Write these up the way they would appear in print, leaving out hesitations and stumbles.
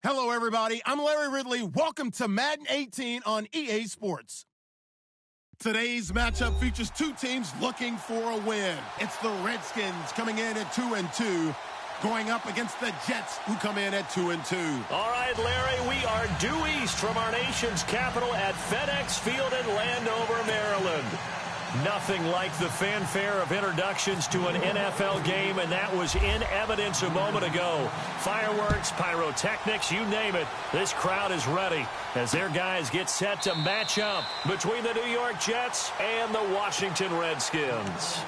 Hello, everybody. I'm Larry Ridley. Welcome to Madden 18 on EA Sports. Today's matchup features two teams looking for a win. It's the Redskins coming in at 2-2, going up against the Jets, who come in at 2-2. All right, Larry, we are due east from our nation's capital at FedEx Field in Landover, Maryland. Nothing like the fanfare of introductions to an NFL game, and that was in evidence a moment ago. Fireworks, pyrotechnics, you name it. This crowd is ready as their guys get set to match up between the New York Jets and the Washington Redskins.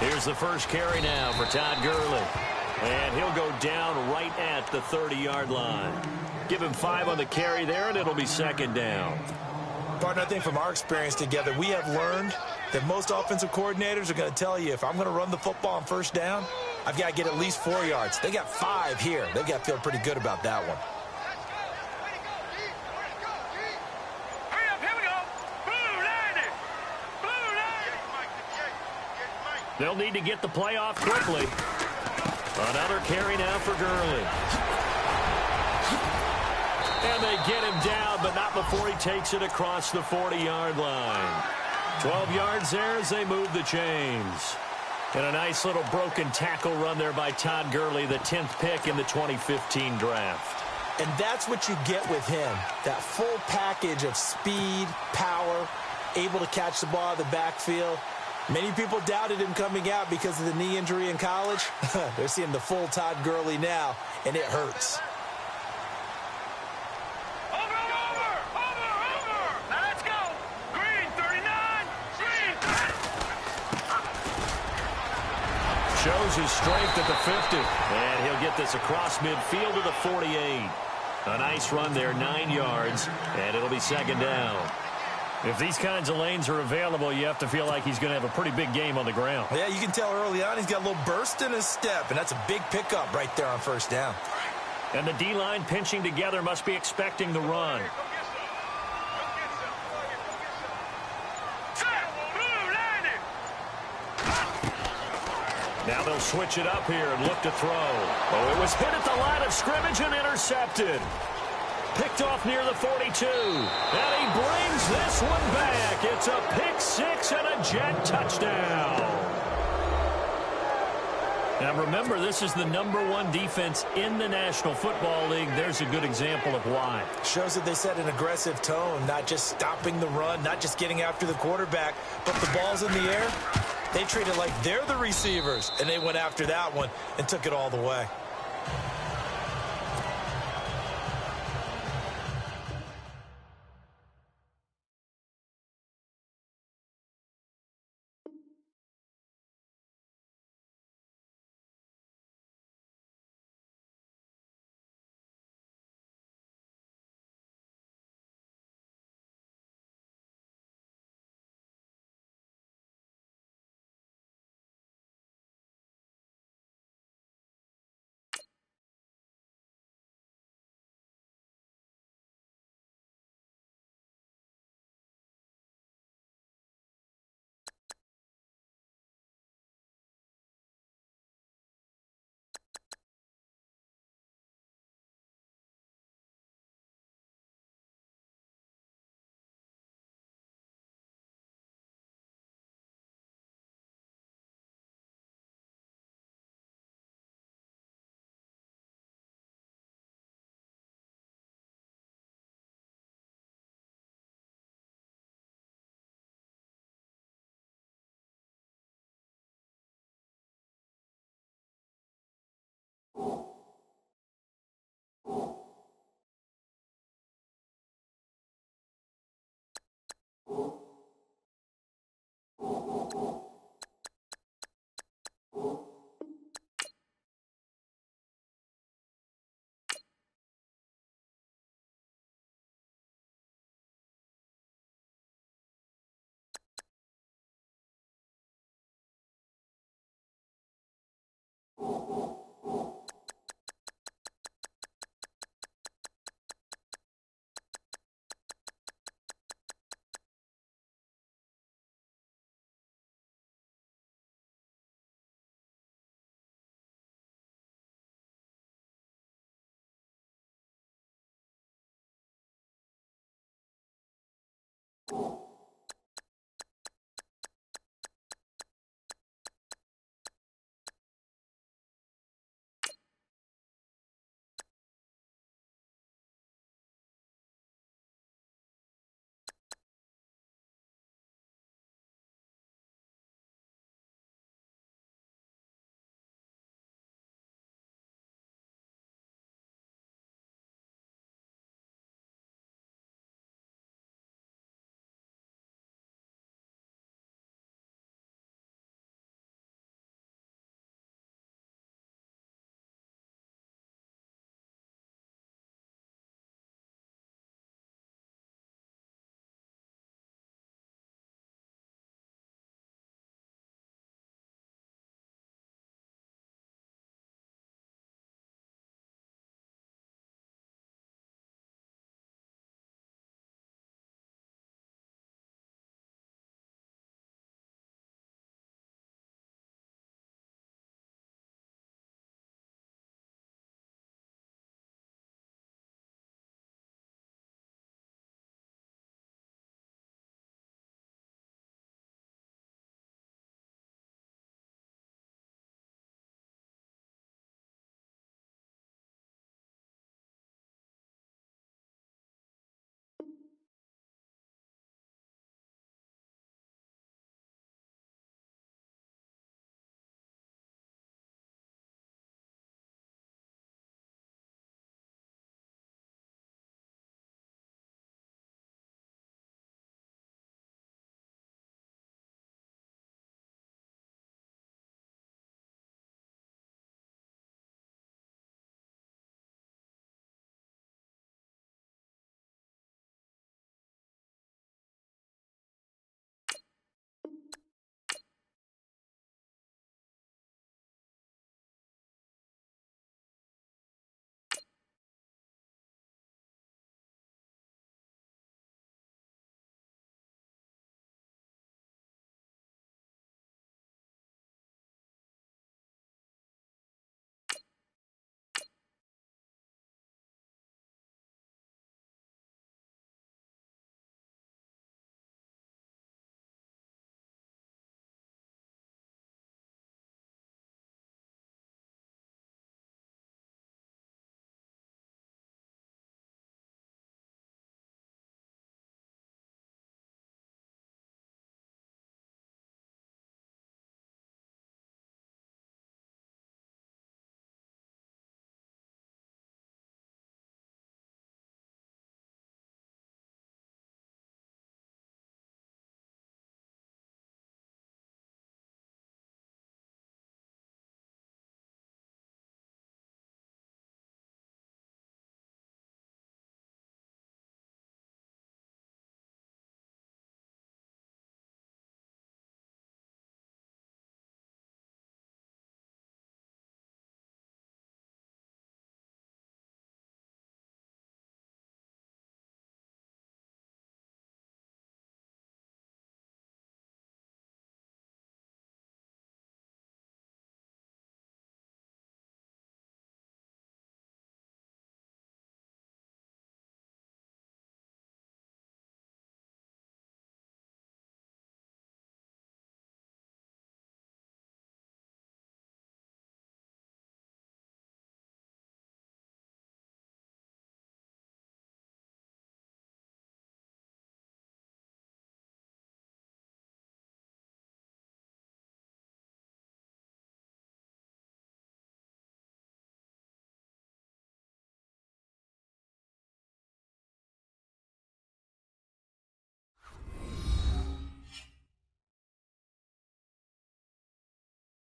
Here's the first carry now for Todd Gurley. And he'll go down right at the 30-yard line. Give him 5 on the carry there, and it'll be second down. Partner, I think from our experience together, we have learned that most offensive coordinators are going to tell you, if I'm going to run the football on first down, I've got to get at least 4 yards. They got 5 here. They've got to feel pretty good about that one. They'll need to get the play off quickly. Another carry now for Gurley. And they get him down, but not before he takes it across the 40-yard line. 12 yards there as they move the chains. And a nice little broken tackle run there by Todd Gurley, the 10th pick in the 2015 draft. And that's what you get with him, that full package of speed, power, able to catch the ball out of the backfield. Many people doubted him coming out because of the knee injury in college. They're seeing the full Todd Gurley now, and it hurts. Let's go. Green, 39. Green. Shows his strength at the 50. And he'll get this across midfield to the 48. A nice run there, 9 yards, and it'll be second down. If these kinds of lanes are available, you have to feel like he's going to have a pretty big game on the ground. Yeah, you can tell early on he's got a little burst in his step, and that's a big pickup right there on first down. And the D-line pinching together must be expecting the run. Now they'll switch it up here and look to throw. Oh, it was hit at the line of scrimmage and intercepted. Picked off near the 42. And he brings this one back. It's a pick six and a Jet touchdown. Now remember, this is the #1 defense in the National Football League. There's a good example of why. Shows that they set an aggressive tone, not just stopping the run, not just getting after the quarterback, but the ball's in the air. They treat it like they're the receivers, and they went after that one and took it all the way.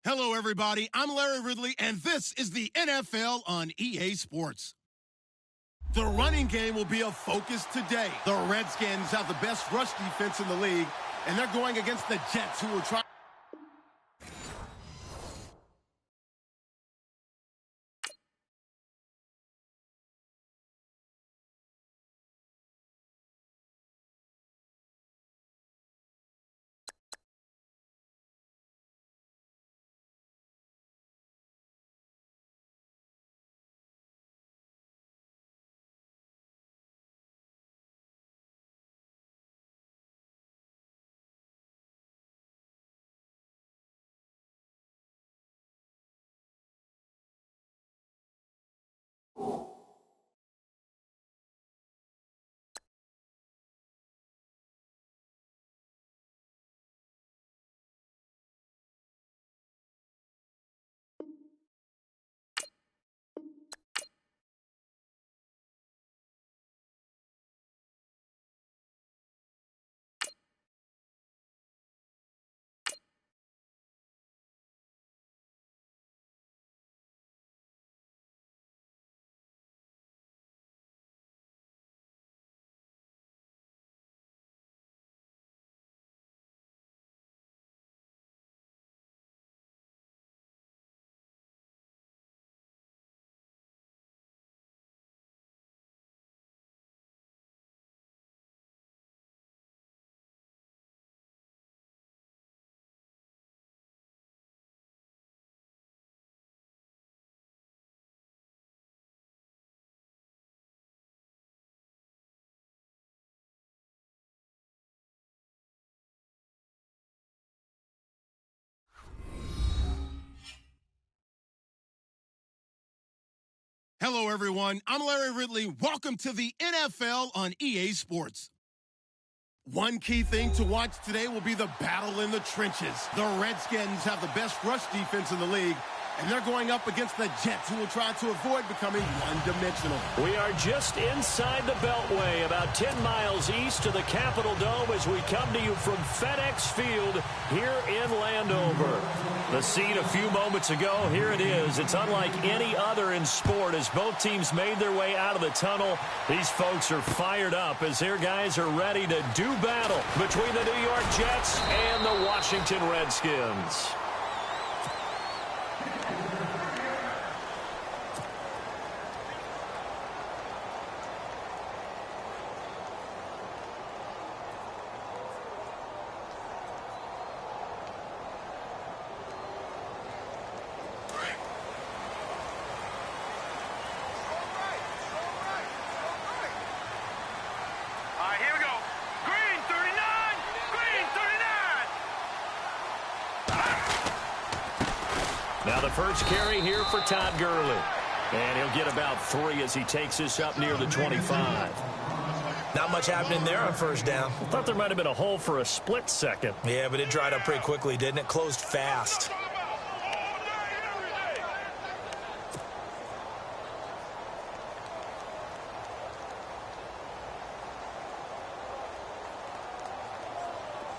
Hello, everybody. I'm Larry Ridley, and this is the NFL on EA Sports. The running game will be a focus today. The Redskins have the best rush defense in the league, and they're going against the Jets, who are trying. Hello, everyone. I'm Larry Ridley. Welcome to the NFL on EA Sports. One key thing to watch today will be the battle in the trenches. The Redskins have the best rush defense in the league, and they're going up against the Jets, who will try to avoid becoming one-dimensional. We are just inside the Beltway, about 10 miles east of the Capitol Dome as we come to you from FedEx Field here in Landover. The scene a few moments ago, here it is. It's unlike any other in sport as both teams made their way out of the tunnel. These folks are fired up as their guys are ready to do battle between the New York Jets and the Washington Redskins. Now the first carry here for Todd Gurley. And he'll get about 3 as he takes this up near the 25. Not much happening there on first down. I thought there might have been a hole for a split second. Yeah, but it dried up pretty quickly, didn't it? Closed fast.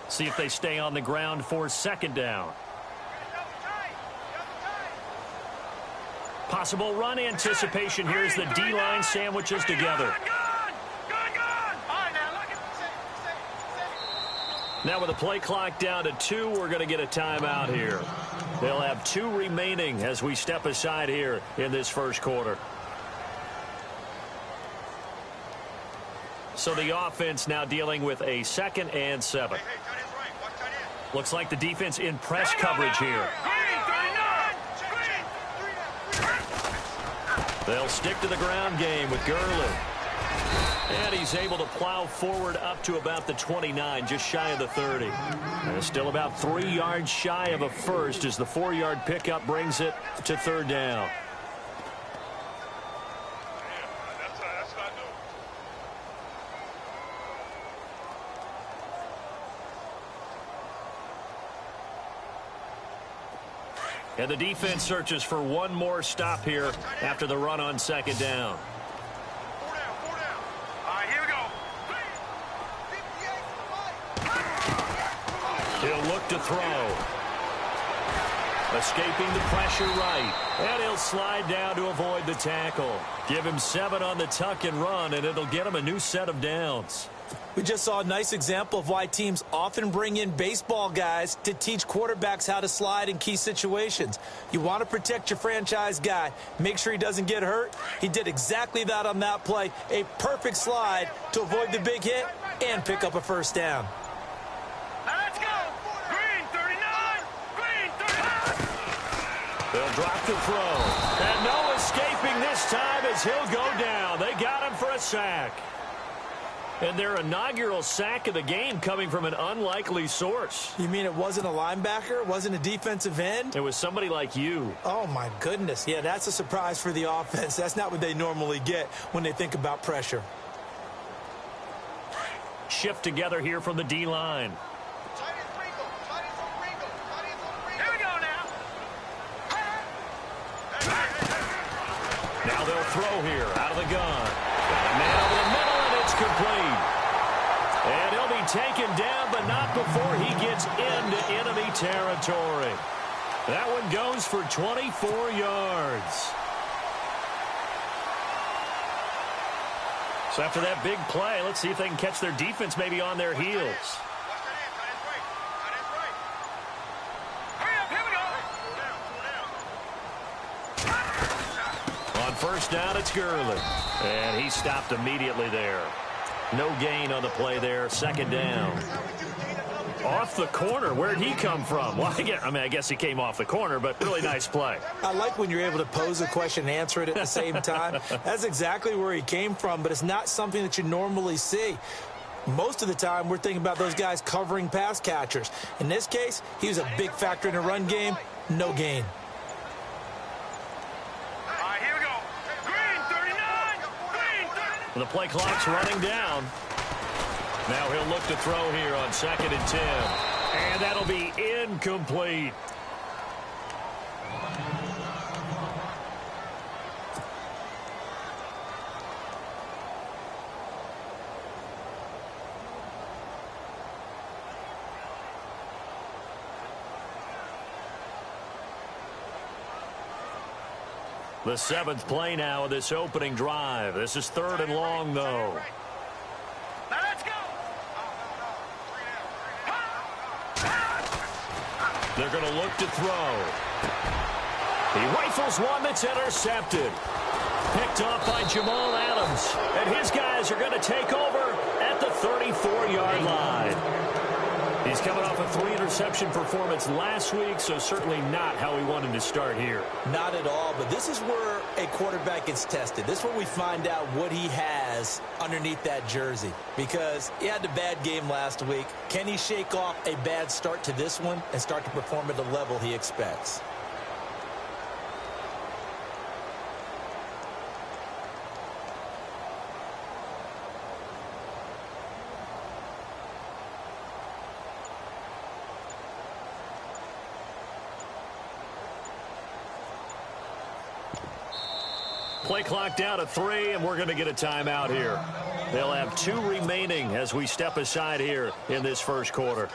See if they stay on the ground for second down. Possible run anticipation. Here's the D-line sandwiches together. Now with the play clock down to 2, we're going to get a timeout here. They'll have 2 remaining as we step aside here in this first quarter. So the offense now dealing with a 2nd and 7. Looks like the defense in press coverage here. They'll stick to the ground game with Gurley. And he's able to plow forward up to about the 29, just shy of the 30. And still about 3 yards shy of a first as the 4-yard pickup brings it to 3rd down. And the defense searches for one more stop here after the run on 2nd down. Here we go. He'll look to throw. Escaping the pressure right. And he'll slide down to avoid the tackle. Give him 7 on the tuck and run, and it'll get him a new set of downs. We just saw a nice example of why teams often bring in baseball guys to teach quarterbacks how to slide in key situations. You want to protect your franchise guy. Make sure he doesn't get hurt. He did exactly that on that play. A perfect slide to avoid the big hit and pick up a first down. Let's go. Green 39. Green 39. They'll drop the throw. And no escaping this time as he'll go down. They got him for a sack. And their inaugural sack of the game coming from an unlikely source. You mean it wasn't a linebacker? It wasn't a defensive end? It was somebody like you. Oh, my goodness. Yeah, that's a surprise for the offense. That's not what they normally get when they think about pressure. Shift together here from the D-line. Here we go now. Now they'll throw here out of the gun. Got a man over the middle, and it's complete. And he'll be taken down, but not before he gets into enemy territory. That one goes for 24 yards. So after that big play, let's see if they can catch their defense maybe on their heels. On first down, it's Gurley. And he stopped immediately there. No gain on the play there. Second down. Off the corner. Where'd he come from? Well, I guess he came off the corner, but really nice play. I like when you're able to pose a question and answer it at the same time. That's exactly where he came from, but it's not something that you normally see. Most of the time, we're thinking about those guys covering pass catchers. In this case, he was a big factor in the run game. No gain. All right, here we go. Green 39. Green 39. The play clock's running down. Now he'll look to throw here on 2nd and 10. And that'll be incomplete. The 7th play now of this opening drive. This is 3rd and long, though. Now let's go. They're going to look to throw. He rifles one that's intercepted. Picked off by Jamal Adams. And his guys are going to take over at the 34-yard line. He's coming off a 3-interception performance last week, so certainly not how he wanted to start here. Not at all, but this is where a quarterback gets tested. This is where we find out what he has underneath that jersey, because he had a bad game last week. Can he shake off a bad start to this one and start to perform at the level he expects? Play clock down to 3, and we're going to get a timeout here. They'll have 2 remaining as we step aside here in this first quarter.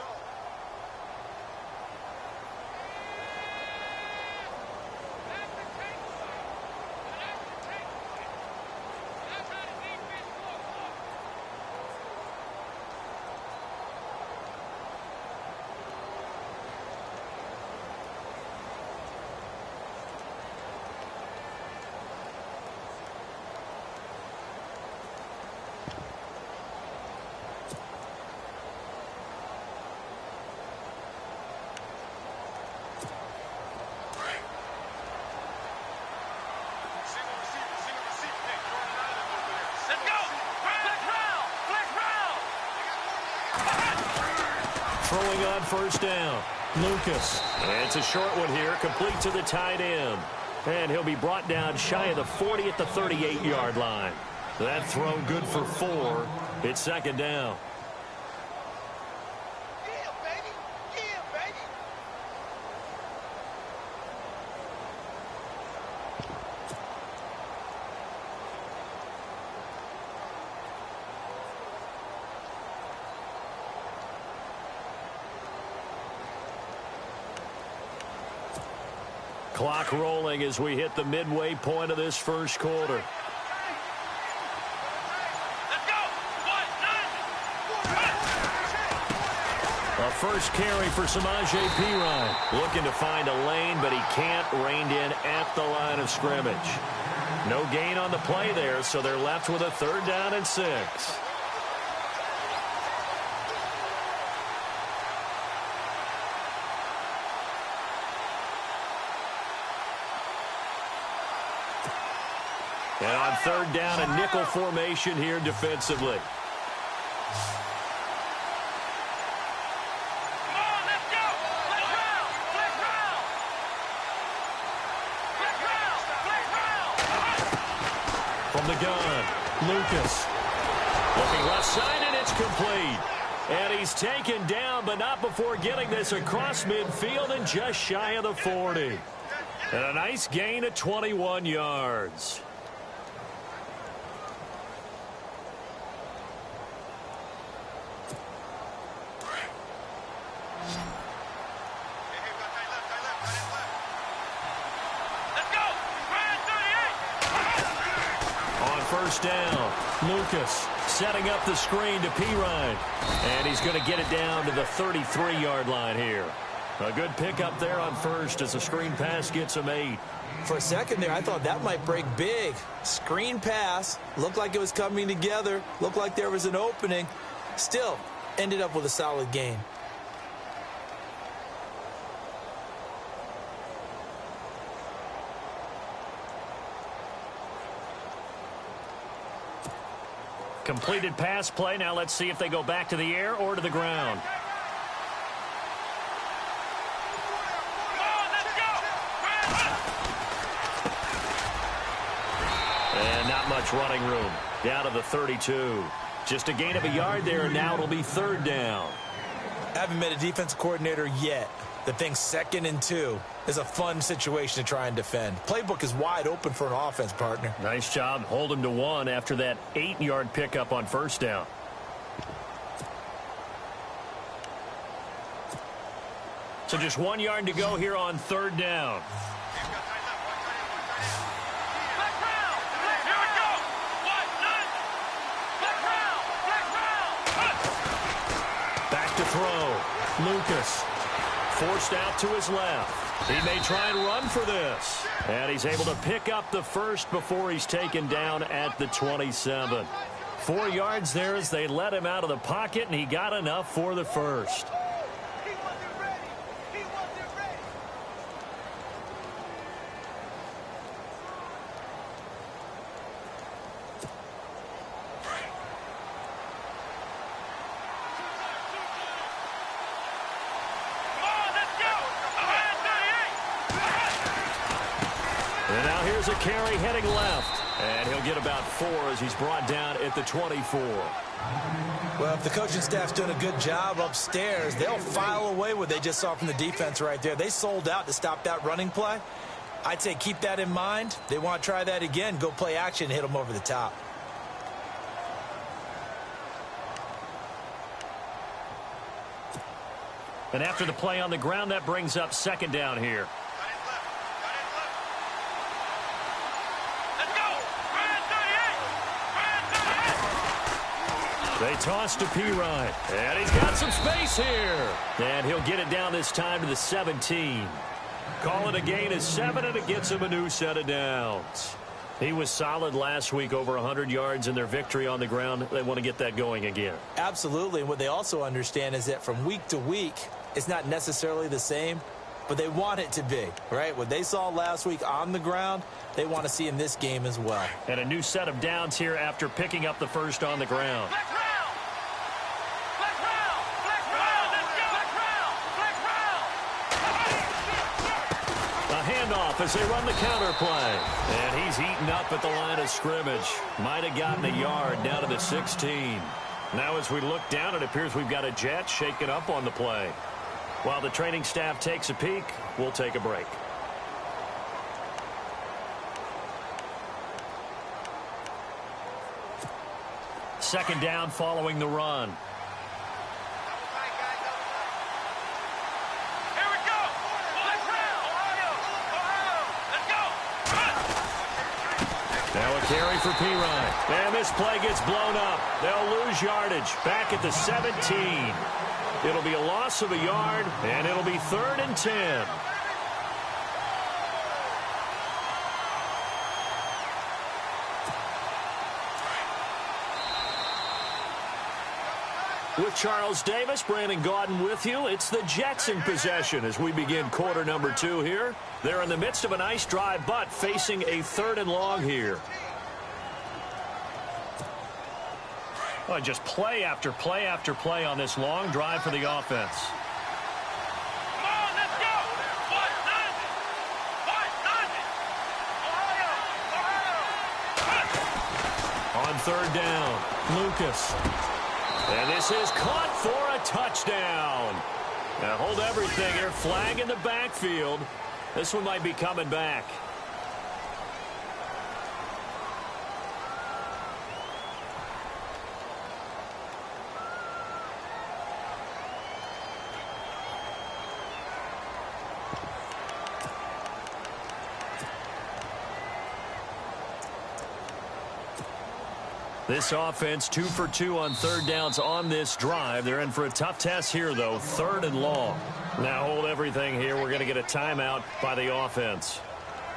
Throwing on first down, Lucas. And it's a short one here, complete to the tight end. And he'll be brought down shy of the 40 at the 38-yard line. That throw good for 4. It's 2nd down. Clock rolling as we hit the midway point of this first quarter. A first carry for Samaje Perine. Looking to find a lane, but he can't. Reined in at the line of scrimmage. No gain on the play there, so they're left with a 3rd down and 6. And on 3rd down, a nickel formation here defensively. From the gun, Lucas. Looking left side, and it's complete. And he's taken down, but not before getting this across midfield and just shy of the 40. And a nice gain of 21 yards. First down, Lucas setting up the screen to Perine. And he's going to get it down to the 33-yard line here. A good pickup there on first as the screen pass gets him 8. For a second there, I thought that might break big. Screen pass, looked like it was coming together, looked like there was an opening. Still, ended up with a solid gain. Completed pass play. Now let's see if they go back to the air or to the ground. And not much running room. Down to the 32. Just a gain of a yard there, and now it'll be 3rd down. Haven't met a defensive coordinator yet that thinks 2nd and 2 is a fun situation to try and defend. Playbook is wide open for an offense, partner. Nice job. Hold him to 1 after that 8-yard pickup on first down. So just 1 yard to go here on 3rd down. Back to throw. Lucas. Forced out to his left. He may try and run for this. And he's able to pick up the first before he's taken down at the 27. 4 yards there as they let him out of the pocket, and he got enough for the first. And now here's a carry heading left. And he'll get about 4 as he's brought down at the 24. Well, if the coaching staff's doing a good job upstairs, they'll file away what they just saw from the defense right there. They sold out to stop that running play. I'd say keep that in mind. They want to try that again. Go play action and hit them over the top. And after the play on the ground, that brings up 2nd down here. They toss to Perine, and he's got some space here. And he'll get it down this time to the 17. Call it a gain of 7, and it gets him a new set of downs. He was solid last week, over 100 yards in their victory on the ground. They want to get that going again. Absolutely. And what they also understand is that from week to week, it's not necessarily the same, but they want it to be, right? What they saw last week on the ground, they want to see in this game as well. And a new set of downs here after picking up the first on the ground. Handoff as they run the counter play. And he's eaten up at the line of scrimmage. Might have gotten a yard down to the 16. Now as we look down, it appears we've got a jet shaken up on the play. While the training staff takes a peek, we'll take a break. Second down following the run. So a carry for Pirine. And this play gets blown up. They'll lose yardage back at the 17. It'll be a loss of a yard, and it'll be 3rd and 10. With Charles Davis, Brandon Gaudin with you. It's the Jets in possession as we begin quarter number 2 here. They're in the midst of a nice drive, but facing a 3rd and long here. Well, just play after play after play on this long drive for the offense. Come on, let's go. Ohio. On 3rd down, Lucas. And this is caught for a touchdown. Now hold everything here. Flag in the backfield. This one might be coming back. This offense 2 for 2 on 3rd downs on this drive. They're in for a tough test here, though. 3rd and long. Now hold everything here. We're going to get a timeout by the offense.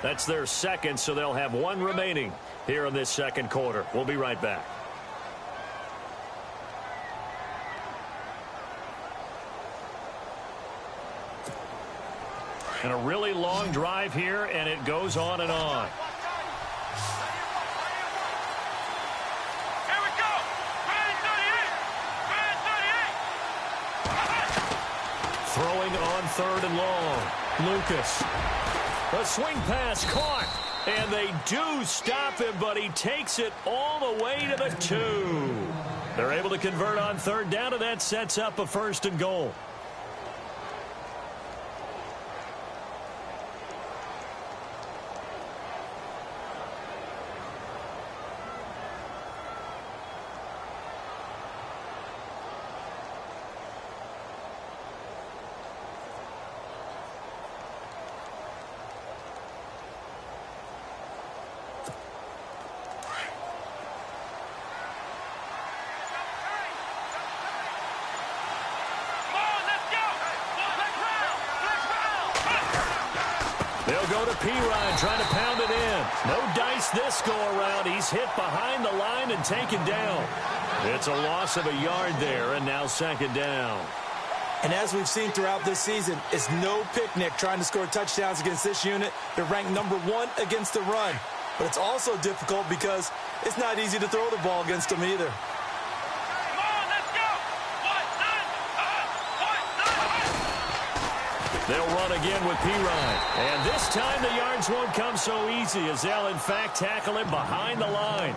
That's their second, so they'll have 1 remaining here in this 2nd quarter. We'll be right back. And a really long drive here, and it goes on and on. Throwing on 3rd and long. Lucas. A swing pass caught. And they do stop him, but he takes it all the way to the 2. They're able to convert on 3rd down, and that sets up a 1st and goal. They'll go to Pirine, trying to pound it in. No dice this go-around. He's hit behind the line and taken down. It's a loss of a yard there, and now 2nd down. And as we've seen throughout this season, it's no picnic trying to score touchdowns against this unit. They're ranked number 1 against the run. But it's also difficult because it's not easy to throw the ball against them either. They'll run again with Pirine. And this time the yards won't come so easy as they'll, in fact, tackle him behind the line.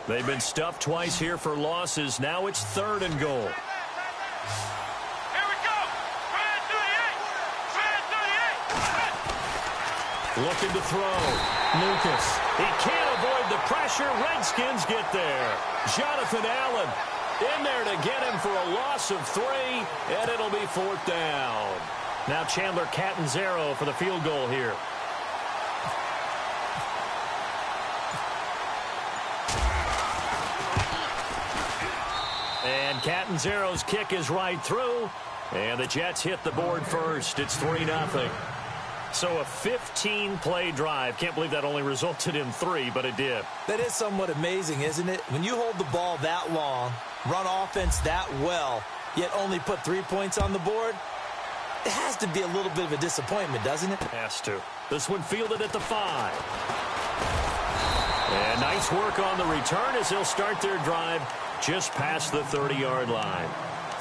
They've been stuffed twice here for losses. Now it's 3rd and goal. Here we go. Try 38. Looking to throw. Lucas. He can't avoid the pressure. Redskins get there. Jonathan Allen in there to get him for a loss of 3, and it'll be 4th down. Now Chandler Catanzaro for the field goal here. And Catanzaro's kick is right through. And the Jets hit the board first. It's 3-0. So a 15-play drive. Can't believe that only resulted in 3, but it did. That is somewhat amazing, isn't it? When you hold the ball that long, run offense that well, yet only put 3 points on the board, it has to be a little bit of a disappointment, doesn't it? Has to. This one fielded at the 5. And nice work on the return as they'll start their drive just past the 30-yard line.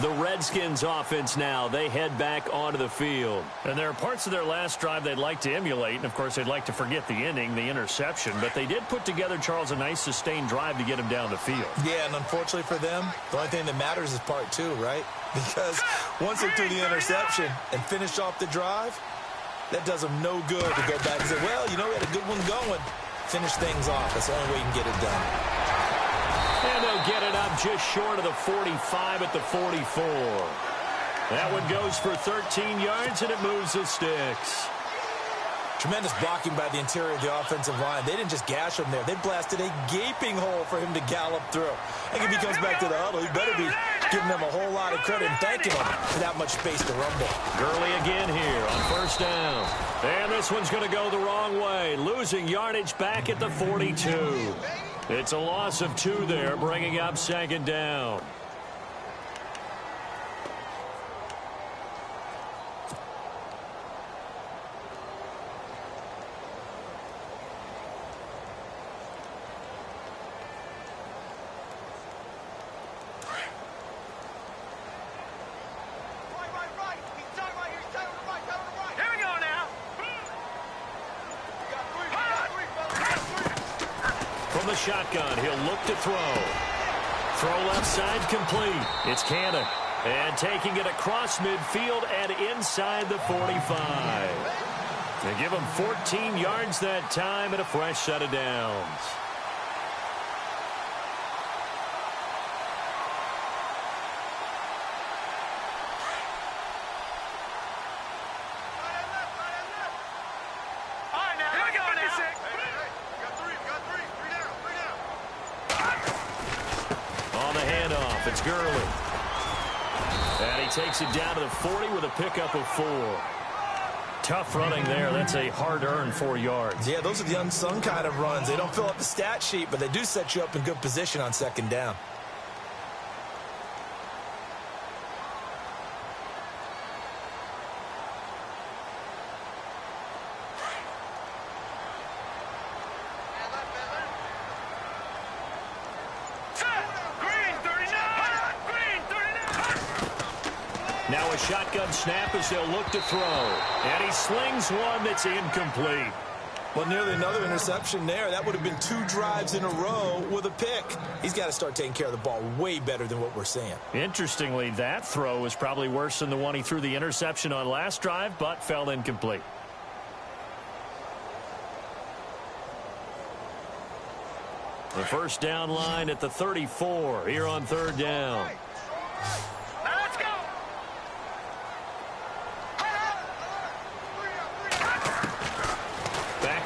The Redskins offense now, they head back onto the field. And there are parts of their last drive they'd like to emulate, and of course they'd like to forget the inning, the interception, but they did put together, Charles, a nice sustained drive to get him down the field. Yeah, and unfortunately for them, the only thing that matters is part two, right? Because once they threw the interception and finished off the drive, that does them no good to go back and say, well, you know, we had a good one going. Finish things off. That's the only way you can get it done. And they'll get it up just short of the 45 at the 44. That one goes for 13 yards, and it moves the sticks. Tremendous blocking by the interior of the offensive line. They didn't just gash him there. They blasted a gaping hole for him to gallop through. I think if he comes back to the huddle, he better be giving them a whole lot of credit and thanking them for that much space to rumble. Gurley again here on first down. And this one's going to go the wrong way. Losing yardage back at the 42. It's a loss of 2 there, bringing up second down. From the shotgun, he'll look to throw. Throw left side complete. It's Cannon. And taking it across midfield and inside the 45. They give him 14 yards that time and a fresh set of downs. It's Gurley. And he takes it down to the 40 with a pickup of 4. Tough running there. That's a hard-earned 4 yards. Yeah, those are the unsung kind of runs. They don't fill up the stat sheet, but they do set you up in good position on second down. Now a shotgun snap as they'll look to throw. And he slings one that's incomplete. Well, nearly another interception there. That would have been 2 drives in a row with a pick. He's got to start taking care of the ball way better than what we're seeing. Interestingly, that throw was probably worse than the one he threw the interception on last drive, but fell incomplete. The first down line at the 34 here on third down.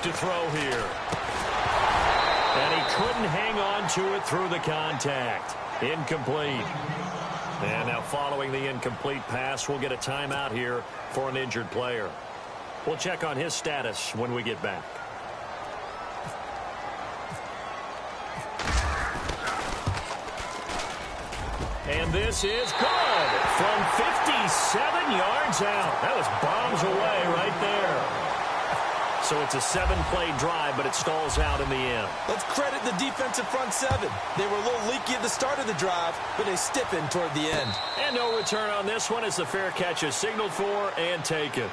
To throw here. And he couldn't hang on to it through the contact. Incomplete. And now following the incomplete pass, we'll get a timeout here for an injured player. We'll check on his status when we get back. And this is good from 57 yards out. That was bombs away right there. So it's a 7-play drive, but it stalls out in the end. Let's credit the defensive front 7. They were a little leaky at the start of the drive, but they stiffened toward the end. And no return on this one as the fair catch is signaled for and taken.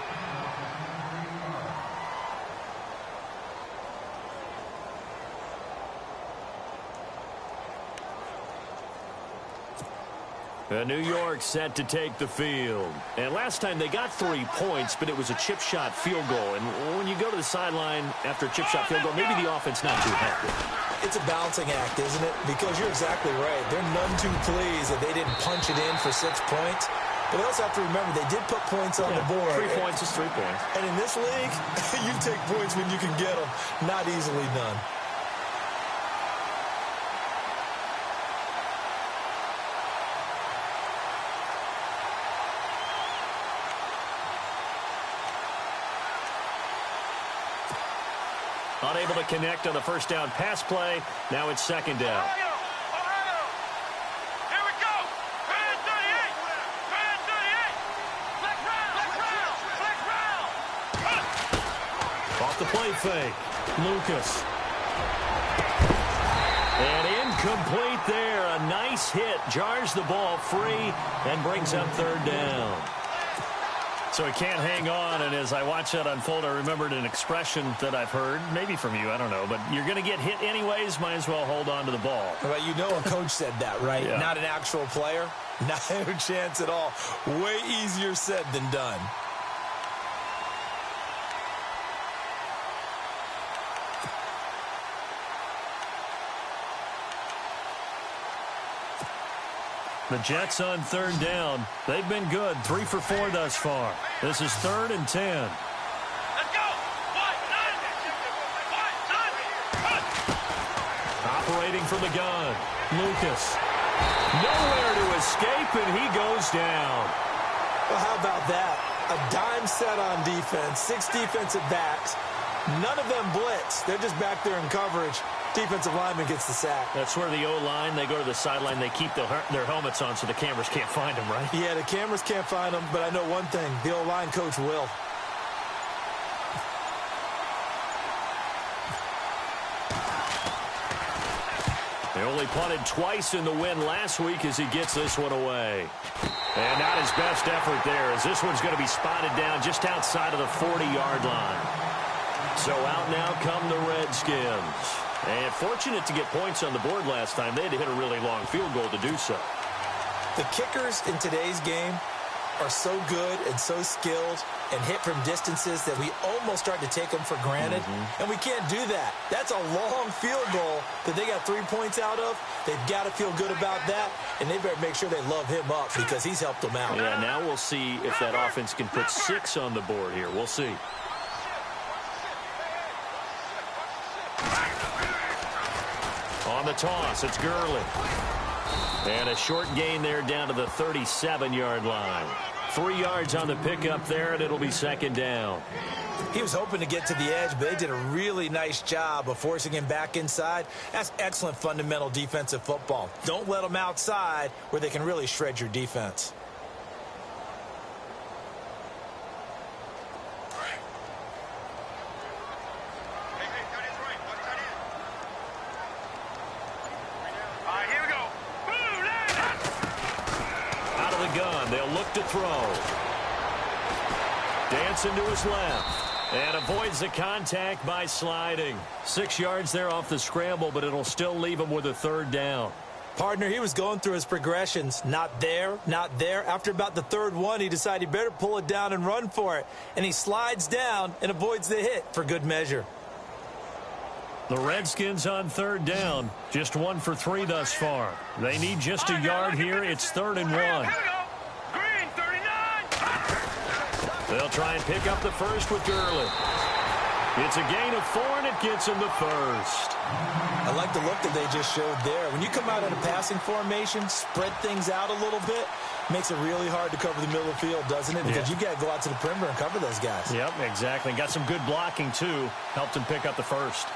New York set to take the field. And last time they got 3 points, but it was a chip shot field goal. And when you go to the sideline after a chip shot field goal, maybe the offense not too happy. It's a balancing act, isn't it? Because you're exactly right. They're none too pleased that they didn't punch it in for 6 points. But they also have to remember they did put points on the board. 3 points is 3 points. And in this league, you take points when you can get them. Not easily done. Unable to connect on the first down pass play. Now it's second down. Here we go. Red 38. Red 38. Black round. Off the play fake. Lucas. And Incomplete there. A nice hit. Jars the ball free and brings up third down. So he can't hang on, and as I watch that unfold, I remembered an expression that I've heard, maybe from you, I don't know, but you're going to get hit anyways, might as well hold on to the ball. Well, you know a coach said that, right? Yeah. Not an actual player. Not a chance at all. Way easier said than done. The Jets on third down. They've been good. 3 for 4 thus far. This is 3rd and 10. Let's go. Operating from the gun. Lucas. Nowhere to escape, and he goes down. Well, how about that? A dime set on defense. 6 defensive backs. None of them blitz. They're just back there in coverage. Defensive lineman gets the sack. That's where the O-line, they go to the sideline, they keep their helmets on so the cameras can't find them, right? Yeah, the cameras can't find them, but I know one thing. The O-line coach will. They only punted twice in the win last week as he gets this one away. And not his best effort there, as this one's going to be spotted down just outside of the 40-yard line. So out now come the Redskins. And fortunate to get points on the board last time. They had to hit a really long field goal to do so. The kickers in today's game are so good and so skilled and hit from distances that we almost start to take them for granted. And we can't do that. That's a long field goal that they got 3 points out of. They've got to feel good about that, and they better make sure they love him up because he's helped them out. Yeah, now we'll see if that offense can put 6 on the board here. We'll see. On the toss, it's Gurley. And a short gain there down to the 37-yard line. 3 yards on the pickup there, and it'll be 2nd down. He was hoping to get to the edge, but they did a really nice job of forcing him back inside. That's excellent fundamental defensive football. Don't let them outside where they can really shred your defense. They'll look to throw. Dancing to his left. And avoids the contact by sliding. 6 yards there off the scramble, but it'll still leave him with a 3rd down. Partner, he was going through his progressions. Not there, not there. After about the 3rd one, he decided he better pull it down and run for it. And he slides down and avoids the hit for good measure. The Redskins on 3rd down. Just 1 for 3 thus far. They need just a yard here. It's 3rd and 1. They'll try and pick up the first with Gurley. It's a gain of 4, and it gets him the first. I like the look that they just showed there. When you come out in a passing formation, spread things out a little bit, makes it really hard to cover the middle of the field, doesn't it? Because you got to go out to the perimeter and cover those guys. Yep, exactly. Got some good blocking, too. Helped him pick up the first.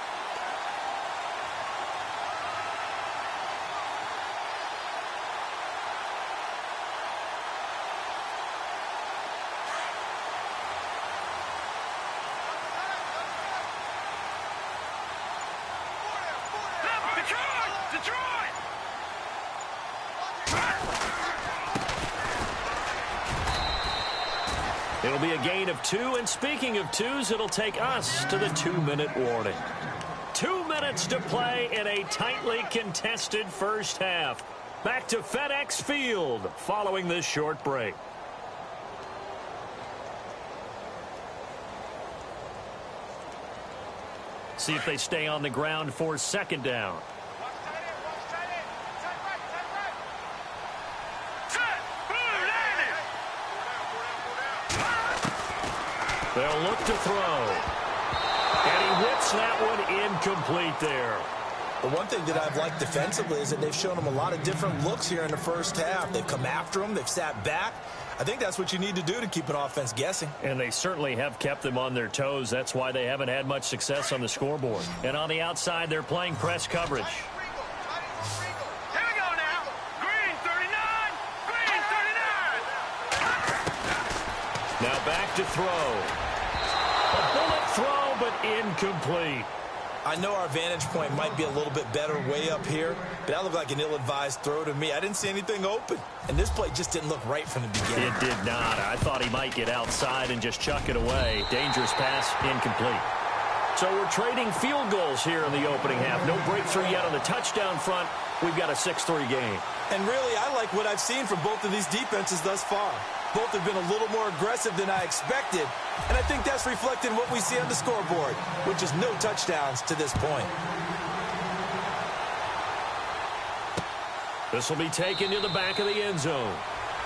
It'll be a gain of 2, and speaking of 2s, it'll take us to the 2-minute warning. 2 minutes to play in a tightly contested first half. Back to FedEx Field following this short break. See if they stay on the ground for 2nd down. They'll look to throw. And he whips that one incomplete there. The one thing that I've liked defensively is that they've shown them a lot of different looks here in the first half. They've come after them. They've sat back. I think that's what you need to do to keep an offense guessing. And they certainly have kept them on their toes. That's why they haven't had much success on the scoreboard. And on the outside, they're playing press coverage. Here we go now. Green 39. Green 39. Now back to throw. A bullet throw, but incomplete. I know our vantage point might be a little bit better way up here, but that looked like an ill-advised throw to me. I didn't see anything open, and this play just didn't look right from the beginning. It did not. I thought he might get outside and just chuck it away. Dangerous pass, incomplete. So we're trading field goals here in the opening half. No breakthrough yet on the touchdown front. We've got a 6-3 game. And really, I like what I've seen from both of these defenses thus far. Both have been a little more aggressive than I expected, and I think that's reflected in what we see on the scoreboard, which is no touchdowns to this point. This will be taken to the back of the end zone.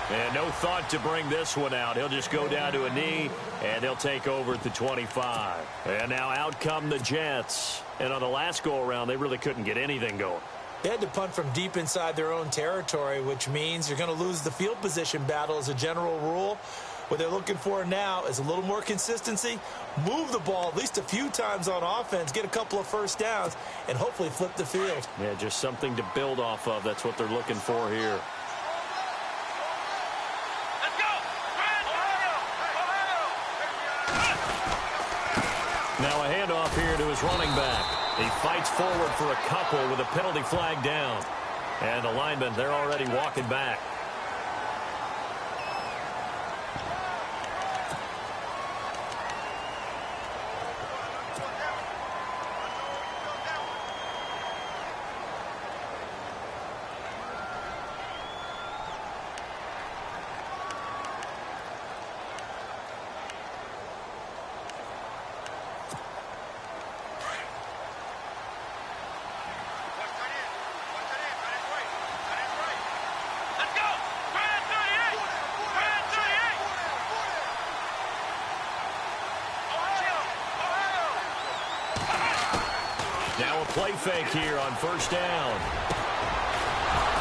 And no thought to bring this one out. He'll just go down to a knee, and they'll take over at the 25. And now out come the Jets. And on the last go-around, they really couldn't get anything going. They had to punt from deep inside their own territory, which means you're going to lose the field position battle as a general rule. What they're looking for now is a little more consistency, move the ball at least a few times on offense, get a couple of first downs, and hopefully flip the field. Yeah, just something to build off of. That's what they're looking for here. Let's go! Now a handoff here to his running back. He fights forward for a couple with a penalty flag down. And the linemen, they're already walking back. Now a play fake here on first down.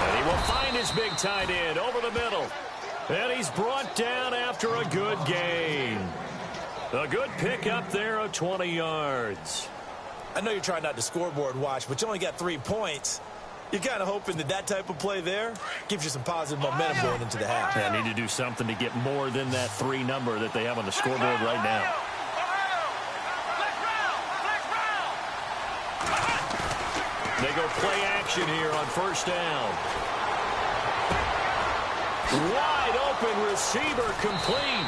And he will find his big tight end over the middle. And he's brought down after a good gain. A good pick up there of 20 yards. I know you're trying not to scoreboard watch, but you only got 3 points. You're kind of hoping that that type of play there gives you some positive momentum going into the half. Yeah, need to do something to get more than that 3 number that they have on the scoreboard right now. They go play action here on first down. Wide open receiver complete.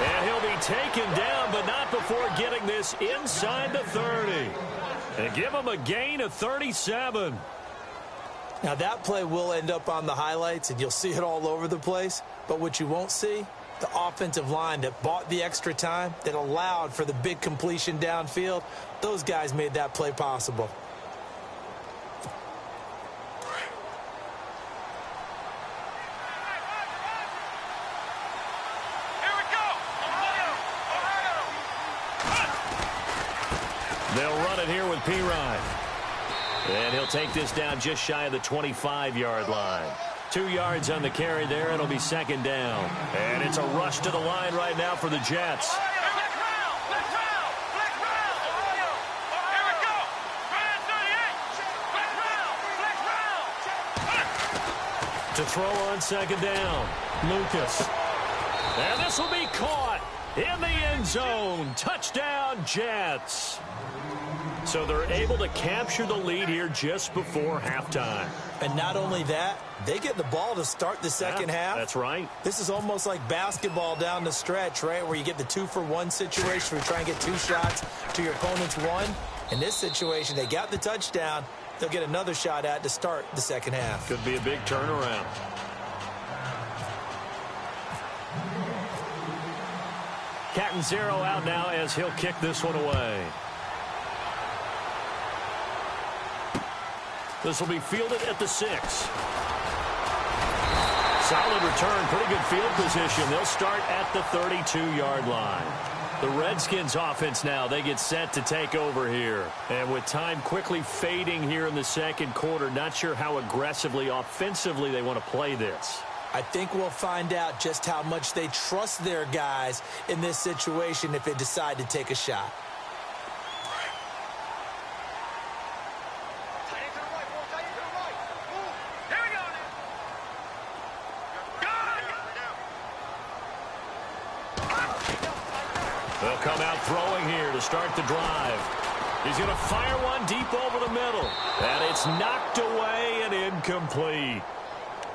And he'll be taken down, but not before getting this inside the 30. And give him a gain of 37. Now that play will end up on the highlights, and you'll see it all over the place. But what you won't see, the offensive line that bought the extra time, that allowed for the big completion downfield, those guys made that play possible. They'll run it here with Pirine. And he'll take this down just shy of the 25-yard line. 2 yards on the carry there. It'll be second down. And it's a rush to the line right now for the Jets. To throw on second down, Lucas. And this will be caught in the end zone. Touchdown, Jets. So they're able to capture the lead here just before halftime. And not only that, they get the ball to start the second half. That's right. This is almost like basketball down the stretch, right, where you get the 2-for-1 situation where you try and get 2 shots to your opponent's 1. In this situation, they got the touchdown. They'll get another shot at to start the second half. Could be a big turnaround. Catanzaro out now as he'll kick this one away. This will be fielded at the 6. Solid return, pretty good field position. They'll start at the 32-yard line. The Redskins offense now, they get set to take over here. And with time quickly fading here in the second quarter, not sure how aggressively, offensively they want to play this. I think we'll find out just how much they trust their guys in this situation if they decide to take a shot. They'll come out throwing here to start the drive. He's going to fire one deep over the middle. And it's knocked away and incomplete.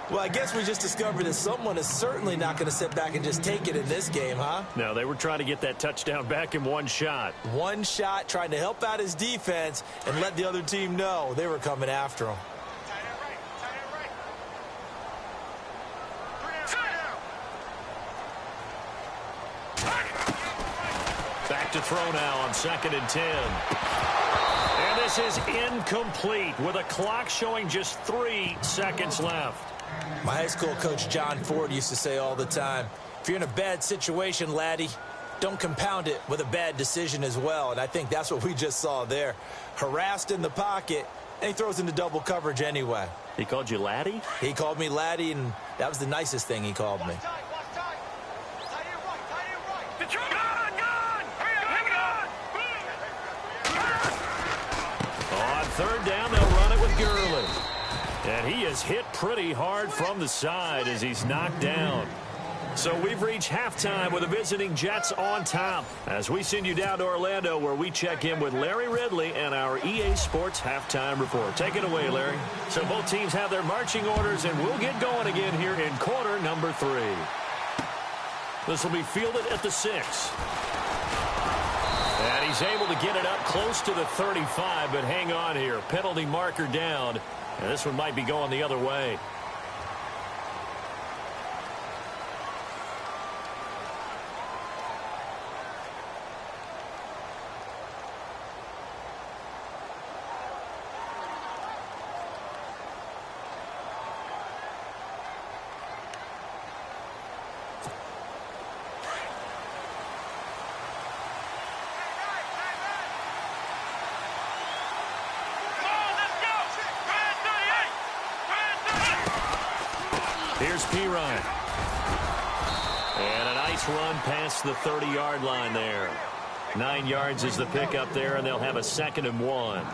Well, I guess we just discovered that someone is certainly not going to sit back and just take it in this game, huh? No, they were trying to get that touchdown back in one shot. One shot, trying to help out his defense and let the other team know they were coming after him. Back to throw now on 2nd and 10. And this is incomplete with a clock showing just 3 seconds left. My high school coach John Ford used to say all the time, if you're in a bad situation, laddie, don't compound it with a bad decision as well. And I think that's what we just saw there. Harassed in the pocket, and he throws into double coverage anyway. He called you laddie? He called me laddie, and that was the nicest thing he called me. On 3rd down, they'll run it with Gurley. And he is hit pretty hard from the side as he's knocked down. So we've reached halftime with the visiting Jets on top. As we send you down to Orlando where we check in with Larry Ridley and our EA Sports halftime report. Take it away, Larry. So both teams have their marching orders, and we'll get going again here in quarter number 3. This will be fielded at the 6. And he's able to get it up close to the 35, but hang on here. Penalty marker down. And this one might be going the other way. Here's Pirine. And a nice run past the 30-yard line there. 9 yards is the pickup there, and they'll have a 2nd and 1.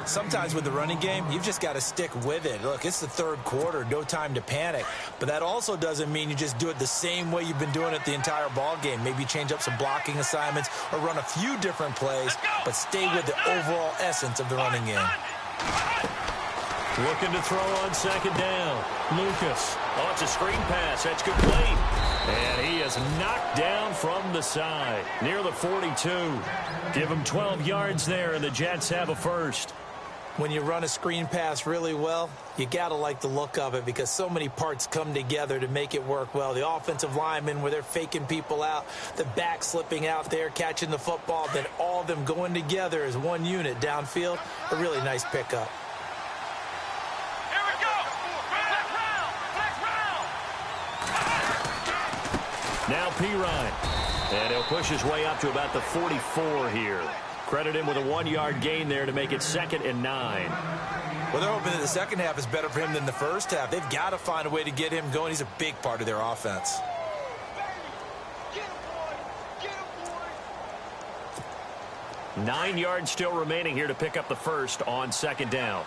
Sometimes with the running game, you've just got to stick with it. Look, it's the 3rd quarter, no time to panic. But that also doesn't mean you just do it the same way you've been doing it the entire ball game. Maybe change up some blocking assignments or run a few different plays, but stay with the overall essence of the running game. Looking to throw on 2nd down. Lucas. Oh, it's a screen pass. That's complete. And he is knocked down from the side near the 42. Give him 12 yards there, and the Jets have a first. When you run a screen pass really well, you got to like the look of it because so many parts come together to make it work well. The offensive linemen where they're faking people out, the back slipping out there, catching the football, then all of them going together as one unit downfield. A really nice pickup. Now Pirine. And he'll push his way up to about the 44 here. Credit him with a 1-yard gain there to make it 2nd and 9. Well, they're hoping that the second half is better for him than the first half. They've got to find a way to get him going. He's a big part of their offense. Baby. 9 yards still remaining here to pick up the first on 2nd down.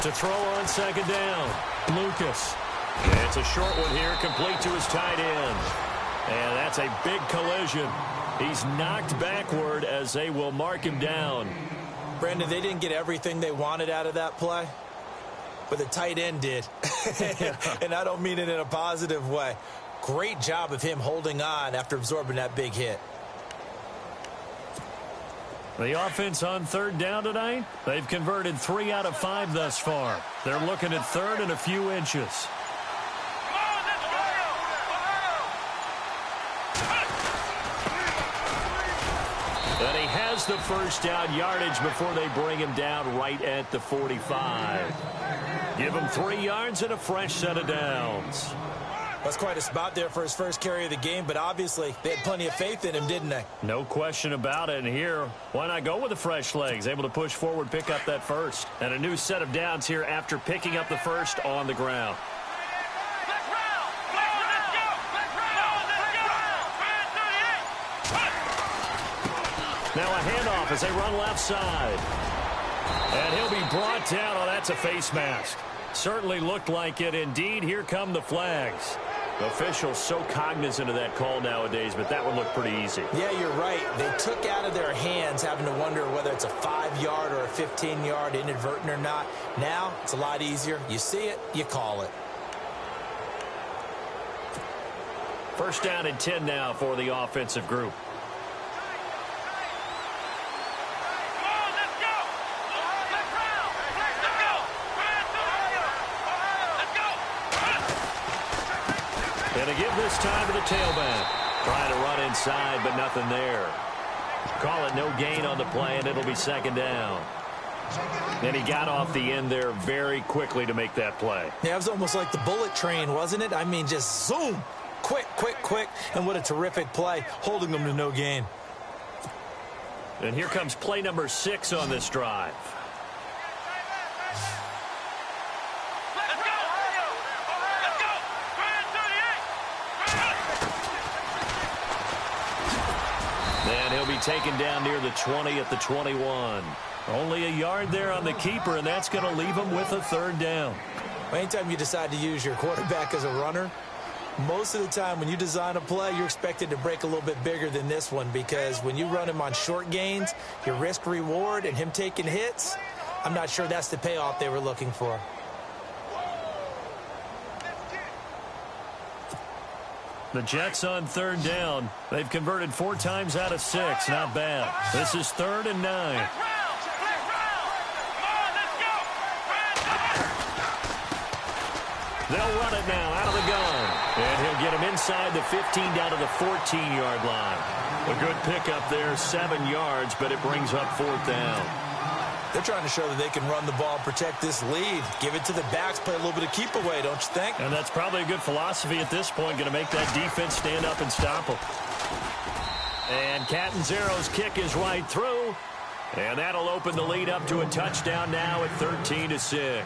To throw on 2nd down. Lucas. And it's a short one here, complete to his tight end. And that's a big collision. He's knocked backward as they will mark him down. Brandon, they didn't get everything they wanted out of that play, but the tight end did. And I don't mean it in a positive way. Great job of him holding on after absorbing that big hit. The offense on 3rd down tonight, they've converted 3 out of 5 thus far. They're looking at 3rd and a few inches. And he has the first down yardage before they bring him down right at the 45. Give him 3 yards and a fresh set of downs. That's quite a spot there for his first carry of the game, but obviously they had plenty of faith in him, didn't they? No question about it. And here, why not go with the fresh legs? Able to push forward, pick up that first. And a new set of downs here after picking up the first on the ground. Now a handoff as they run left side. And he'll be brought down. Oh, that's a face mask. Certainly looked like it. Indeed, here come the flags. Officials so cognizant of that call nowadays, but that one looked pretty easy. Yeah, you're right. They took out of their hands having to wonder whether it's a 5-yard or a 15-yard inadvertent or not. Now, it's a lot easier. You see it, you call it. First down and 10 now for the offensive group. And to give this time to the tailback. Trying to run inside, but nothing there. Call it no gain on the play, and it'll be second down. And he got off the end there very quickly to make that play. Yeah, it was almost like the bullet train, wasn't it? I mean, just zoom. Quick, quick, quick. And what a terrific play, holding them to no gain. And here comes play number 6 on this drive. And he'll be taken down near the 20 at the 21. Only a yard there on the keeper, and that's going to leave him with a third down. Anytime you decide to use your quarterback as a runner, most of the time when you design a play, you're expected to break a little bit bigger than this one, because when you run him on short gains, your risk-reward and him taking hits, I'm not sure that's the payoff they were looking for. The Jets on third down. They've converted 4 times out of 6. Not bad. This is 3rd and 9. They'll run it now out of the gun. And he'll get him inside the 15 down to the 14-yard line. A good pickup there, 7 yards, but it brings up 4th down. They're trying to show that they can run the ball, protect this lead. Give it to the backs, play a little bit of keep away, don't you think? And that's probably a good philosophy at this point, going to make that defense stand up and stop them. And Catanzaro's kick is right through. And that'll open the lead up to a touchdown now at 13-6.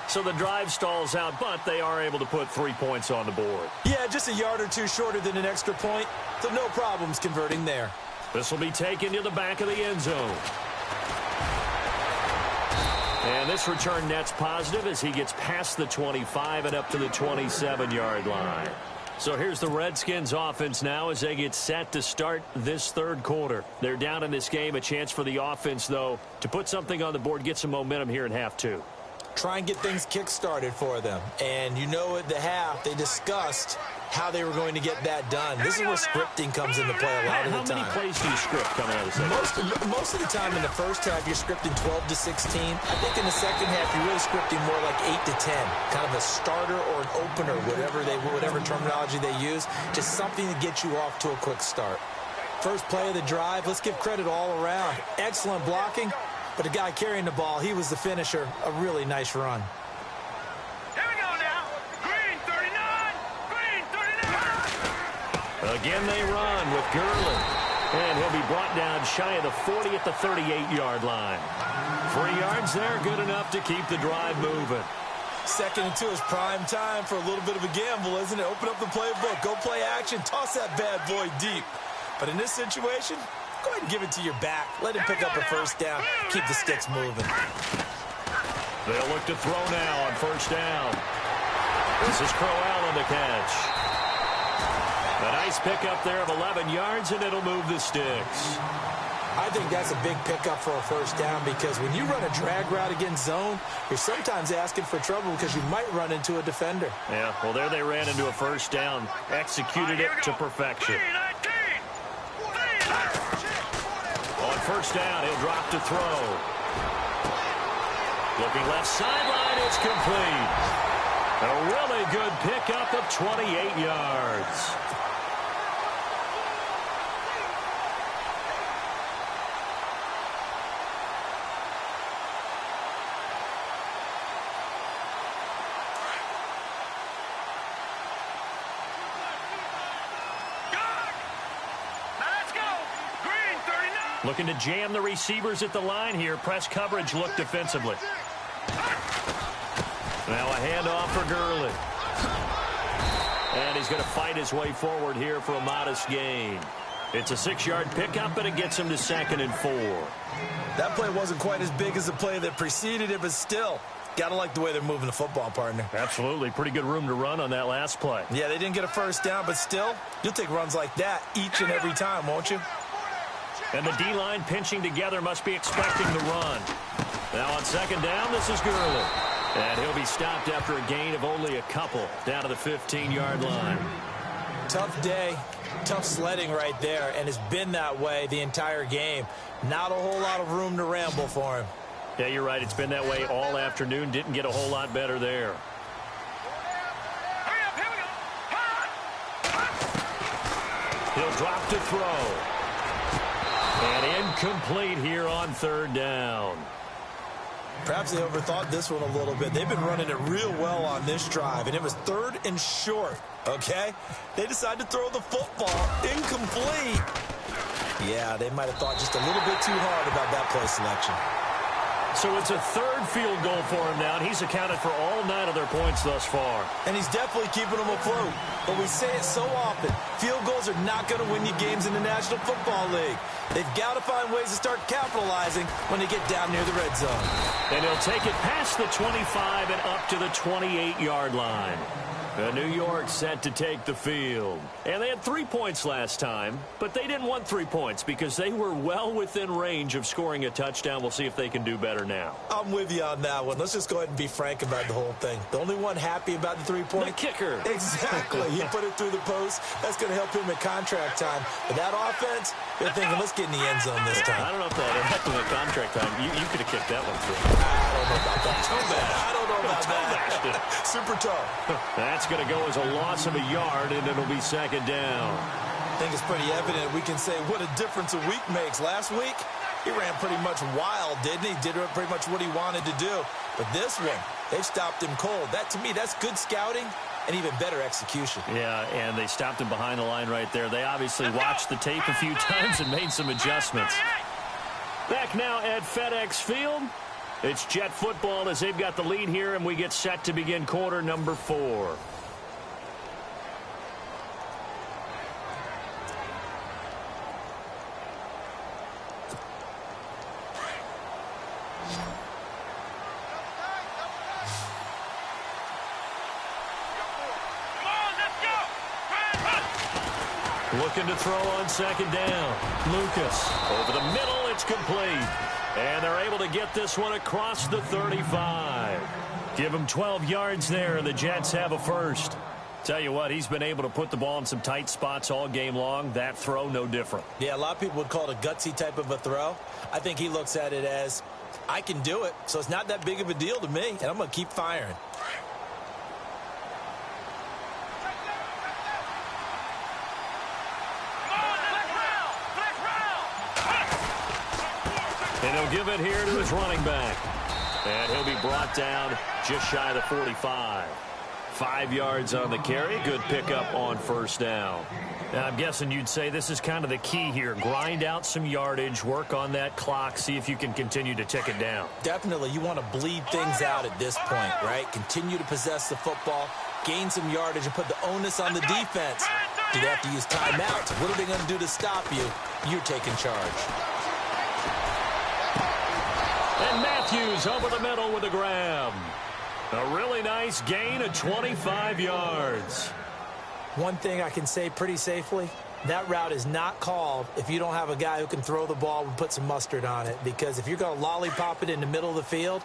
So the drive stalls out, but they are able to put 3 points on the board. Yeah, just a yard or two shorter than an extra point, so no problems converting there. This will be taken to the back of the end zone. And this return net's positive as he gets past the 25 and up to the 27-yard line. So here's the Redskins offense now as they get set to start this third quarter. They're down in this game. A chance for the offense, though, to put something on the board, get some momentum here in half 2. Try and get things kick-started for them. And you know at the half, they discussed how they were going to get that done. This is where scripting comes into play a lot of the time. How many plays do you script coming out of the second? Most of the time in the first half, you're scripting 12 to 16. I think in the second half, you're really scripting more like 8 to 10. Kind of a starter or an opener, whatever terminology they use. Just something to get you off to a quick start. First play of the drive, let's give credit all around. Excellent blocking. But the guy carrying the ball, he was the finisher. A really nice run. Here we go now. Green 39. Green 39. Again they run with Gurley. And he'll be brought down shy of the 40 at the 38-yard line. 3 yards there, good enough to keep the drive moving. 2nd and 2 is prime time for a little bit of a gamble, isn't it? Open up the playbook, go play action, toss that bad boy deep. But in this situation, go ahead and give it to your back. Let him pick up a first down. Keep the sticks moving. They'll look to throw now on first down. This is Crowell on the catch. A nice pickup there of 11 yards, and it'll move the sticks. I think that's a big pickup for a first down, because when you run a drag route against zone, you're sometimes asking for trouble because you might run into a defender. Yeah, well, there they ran into a first down. Executed it to perfection. On first down, he'll drop to throw. Looking left sideline, it's complete. A really good pickup of 28 yards. Looking to jam the receivers at the line here. Press coverage look defensively. Now a handoff for Gurley. And he's going to fight his way forward here for a modest gain. It's a 6-yard pickup, but it gets him to 2nd and 4. That play wasn't quite as big as the play that preceded it, but still, Got to like the way they're moving the football, partner. Absolutely. Pretty good room to run on that last play. Yeah, they didn't get a first down, but still, you'll take runs like that each and every time, won't you? And the D-line pinching together must be expecting the run. Now on second down, this is Gurley. And he'll be stopped after a gain of only a couple down to the 15-yard line. Tough day, tough sledding right there, and it's been that way the entire game. Not a whole lot of room to ramble for him. Yeah, you're right. It's been that way all afternoon. Didn't get a whole lot better there. He'll drop to throw. And incomplete here on third down. Perhaps they overthought this one a little bit. They've been running it real well on this drive, and it was 3rd and short, okay? They decided to throw the football incomplete. Yeah, they might have thought just a little bit too hard about that play selection. So it's a 3rd field goal for him now, and he's accounted for all 9 of their points thus far. And he's definitely keeping them afloat. But we say it so often, field goals are not going to win you games in the National Football League. They've got to find ways to start capitalizing when they get down near the red zone. And he'll take it past the 25 and up to the 28-yard line. New York set to take the field. And they had 3 points last time, but they didn't want 3 points because they were well within range of scoring a touchdown. We'll see if they can do better now. I'm with you on that one. Let's just go ahead and be frank about the whole thing. The only one happy about the 3-point? The kicker. Exactly. He put it through the post. That's going to help him at contract time. But that offense, they're thinking, let's get in the end zone this time. I don't know if that helped him at contract time. You could have kicked that one through. I don't know about that. I don't know about that. Super tough. That's going to go as a loss of a yard, and it'll be second down. I think it's pretty evident. We can say what a difference a week makes. Last week, he ran pretty much wild, didn't he? Did pretty much what he wanted to do. But this one, they've stopped him cold. That, to me, that's good scouting and even better execution. Yeah, and they stopped him behind the line right there. They obviously watched the tape a few times and made some adjustments. Back now at FedEx Field. It's Jet football as they've got the lead here, and we get set to begin quarter number 4. Looking to throw on second down. Lucas over the middle. It's complete. And they're able to get this one across the 35. Give him 12 yards there, and the Jets have a first. Tell you what, he's been able to put the ball in some tight spots all game long. That throw, no different. Yeah, a lot of people would call it a gutsy type of a throw. I think he looks at it as, I can do it, so it's not that big of a deal to me, and I'm going to keep firing. And he'll give it here to his running back. And he'll be brought down just shy of the 45. 5 yards on the carry. Good pickup on first down. Now, I'm guessing you'd say this is kind of the key here. Grind out some yardage, work on that clock, see if you can continue to tick it down. Definitely. You want to bleed things out at this point, right? Continue to possess the football, gain some yardage, and put the onus on the defense. Do they have to use timeouts? What are they going to do to stop you? You're taking charge. And Matthews over the middle with a grab. A really nice gain of 25 yards. One thing I can say pretty safely, that route is not called if you don't have a guy who can throw the ball and put some mustard on it. Because if you're going to lollipop it in the middle of the field,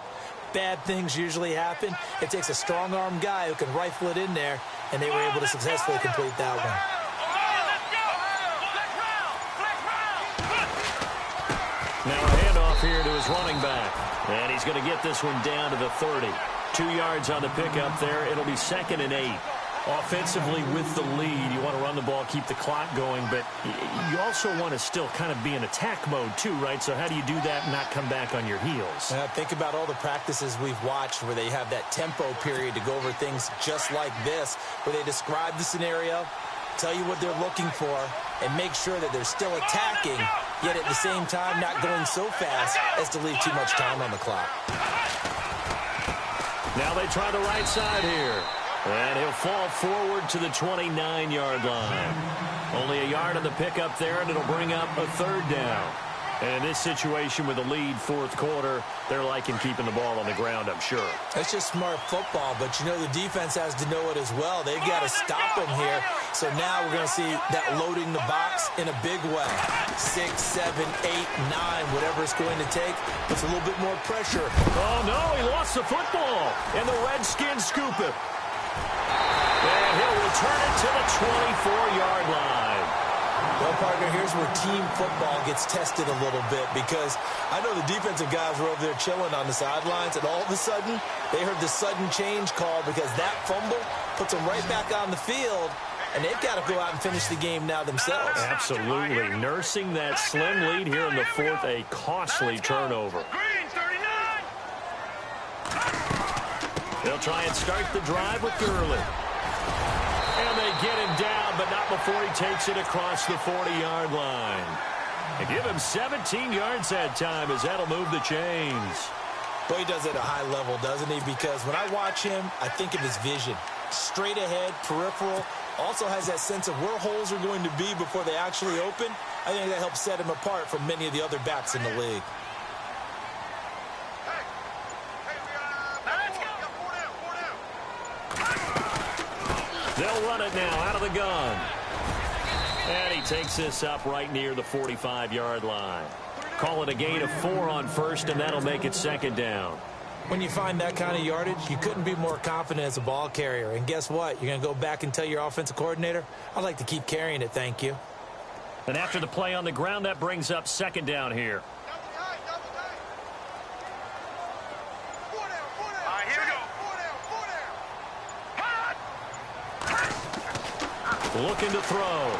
bad things usually happen. It takes a strong-arm guy who can rifle it in there, and they were able to successfully complete that one. Now a handoff here to his running back. And he's going to get this one down to the 30. 2 yards on the pickup there. It'll be 2nd and 8. Offensively with the lead, you want to run the ball, keep the clock going, but you also want to still kind of be in attack mode too, right? So how do you do that and not come back on your heels? Think about all the practices we've watched where they have that tempo period to go over things just like this, where they describe the scenario, tell you what they're looking for, and make sure that they're still attacking, yet at the same time not going so fast as to leave too much time on the clock. Now they try the right side here. And he'll fall forward to the 29-yard line. Only a yard on the pickup there, and it'll bring up a 3rd down. And in this situation with the lead fourth quarter, they're liking keeping the ball on the ground, I'm sure. That's just smart football, but you know the defense has to know it as well. They've got to stop them here. So now we're going to see that loading the box in a big way. 6, 7, 8, 9, whatever it's going to take. Puts a little bit more pressure. Oh, no, he lost the football. And the Redskins scoop it. And he'll return it to the 24-yard line. Well, partner, here's where team football gets tested a little bit because I know the defensive guys were over there chilling on the sidelines, and all of a sudden, they heard the sudden change call because that fumble puts them right back on the field, and they've got to go out and finish the game now themselves. Absolutely. Nursing that slim lead here in the fourth, a costly turnover. They'll try and start the drive with Gurley. And they get him down, but not before he takes it across the 40-yard line. They give him 17 yards that time as that'll move the chains. Boy, he does it at a high level, doesn't he? Because when I watch him, I think of his vision. Straight ahead, peripheral. Also has that sense of where holes are going to be before they actually open. I think that helps set him apart from many of the other backs in the league. They'll run it now out of the gun. And he takes this up right near the 45-yard line. Call it a gain of 4 on first, and that'll make it second down. When you find that kind of yardage, you couldn't be more confident as a ball carrier. And guess what? You're going to go back and tell your offensive coordinator, I'd like to keep carrying it, thank you. And after the play on the ground, that brings up second down here. Looking to throw.